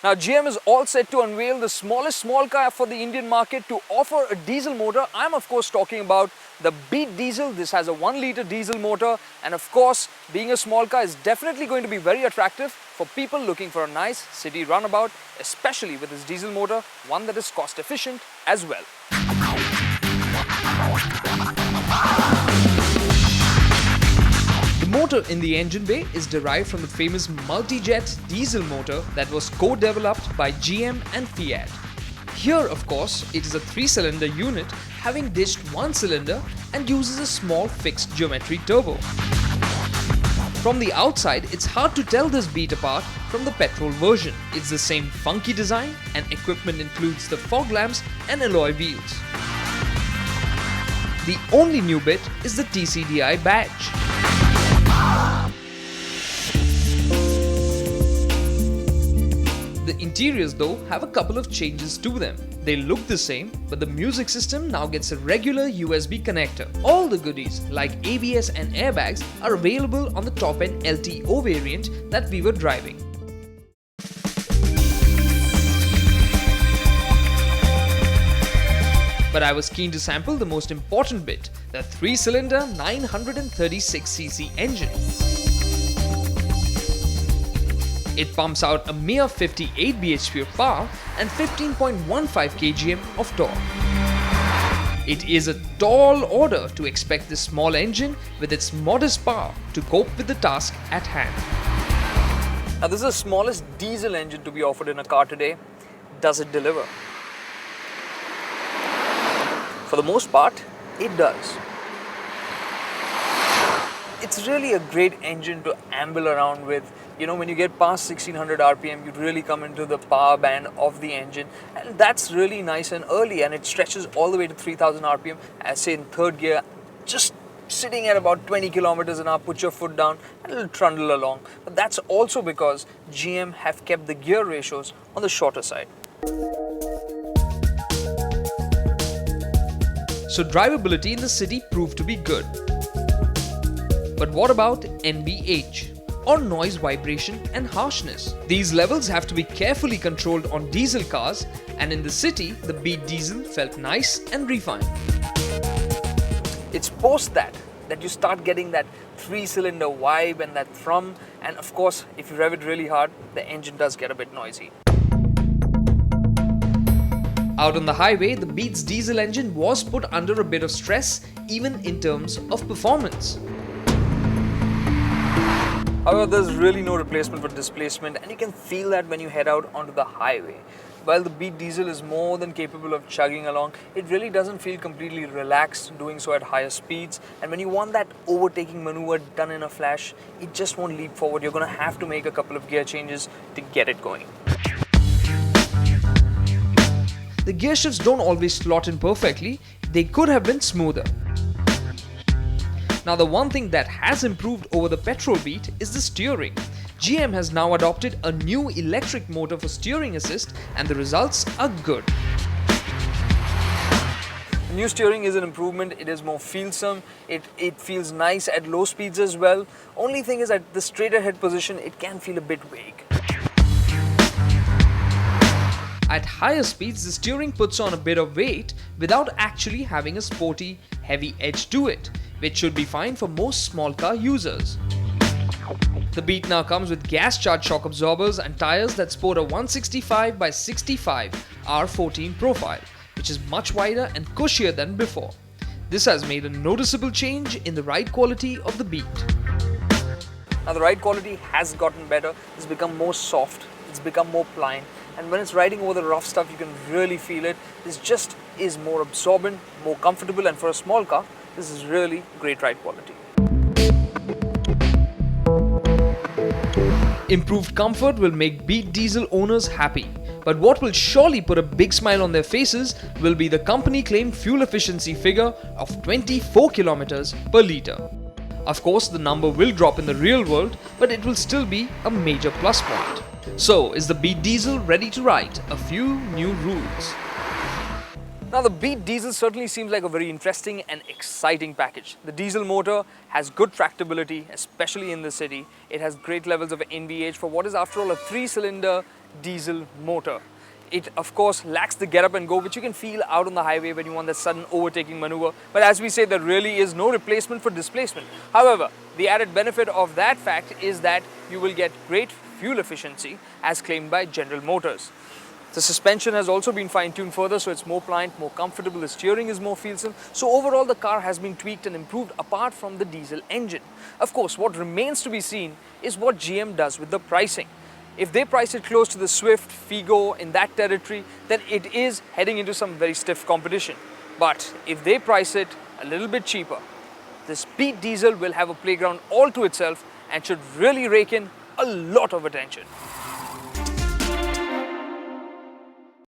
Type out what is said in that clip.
Now GM is all set to unveil the smallest small car for the Indian market to offer a diesel motor. I'm of course talking about the Beat Diesel. This has a 1-litre diesel motor, and of course being a small car is definitely going to be very attractive for people looking for a nice city runabout, especially with this diesel motor, one that is cost efficient as well. The motor in the engine bay is derived from the famous multi-jet diesel motor that was co-developed by GM and Fiat. Here, of course, it is a 3-cylinder unit having ditched 1 cylinder and uses a small fixed geometry turbo. From the outside, it's hard to tell this Beat apart from the petrol version. It's the same funky design, and equipment includes the fog lamps and alloy wheels. The only new bit is the TCDI badge. The interiors though have a couple of changes to them. They look the same, but the music system now gets a regular USB connector. All the goodies like ABS and airbags are available on the top-end LTO variant that we were driving. But I was keen to sample the most important bit, the 3-cylinder 936cc engine. It pumps out a mere 58 bhp of power and 15.15 kgm of torque. It is a tall order to expect this small engine with its modest power to cope with the task at hand. Now this is the smallest diesel engine to be offered in a car today. Does it deliver? For the most part, it does. It's really a great engine to amble around with. You know, when you get past 1600 RPM, you really come into the power band of the engine, and that's really nice and early, and it stretches all the way to 3000 RPM, as say in third gear, just sitting at about 20 kilometers an hour, put your foot down and it'll trundle along. But that's also because GM have kept the gear ratios on the shorter side. So drivability in the city proved to be good. But what about NVH? Or noise, vibration and harshness? These levels have to be carefully controlled on diesel cars, and in the city, the Beat Diesel felt nice and refined. It's post that you start getting that 3-cylinder vibe and that thrum, and of course, if you rev it really hard, the engine does get a bit noisy. Out on the highway, the Beat's diesel engine was put under a bit of stress, even in terms of performance. However, there's really no replacement for displacement, and you can feel that when you head out onto the highway. While the Beat Diesel is more than capable of chugging along, it really doesn't feel completely relaxed doing so at higher speeds, and when you want that overtaking maneuver done in a flash, it just won't leap forward. You're going to have to make a couple of gear changes to get it going. The gear shifts don't always slot in perfectly. They could have been smoother. Now the one thing that has improved over the petrol Beat is the steering. GM has now adopted a new electric motor for steering assist, and the results are good. New steering is an improvement. It is more feelsome. It feels nice at low speeds as well. Only thing is at the straighter head position, it can feel a bit vague. At higher speeds, the steering puts on a bit of weight without actually having a sporty, heavy edge to it, which should be fine for most small car users. The Beat now comes with gas-charged shock absorbers and tires that sport a 165 by 65 R14 profile, which is much wider and cushier than before. This has made a noticeable change in the ride quality of the Beat. Now the ride quality has gotten better. It's become more soft, it's become more pliant, and when it's riding over the rough stuff, you can really feel it. This just is more absorbent, more comfortable, and for a small car, this is really great ride quality. Improved comfort will make Beat Diesel owners happy, but what will surely put a big smile on their faces will be the company claimed fuel efficiency figure of 24 kilometers per litre. Of course, the number will drop in the real world, but it will still be a major plus point. So, is the Beat Diesel ready to write a few new rules? Now the Beat Diesel certainly seems like a very interesting and exciting package. The diesel motor has good tractability, especially in the city. It has great levels of NVH for what is after all a 3-cylinder diesel motor. It of course lacks the get up and go which you can feel out on the highway when you want that sudden overtaking maneuver, but as we say, there really is no replacement for displacement. However, the added benefit of that fact is that you will get great fuel efficiency as claimed by General Motors. The suspension has also been fine-tuned further, so it's more pliant, more comfortable, the steering is more feelsome. So overall the car has been tweaked and improved apart from the diesel engine. Of course, what remains to be seen is what GM does with the pricing. If they price it close to the Swift, Figo, in that territory, then it is heading into some very stiff competition. But if they price it a little bit cheaper, the Speed Diesel will have a playground all to itself and should really rake in a lot of attention.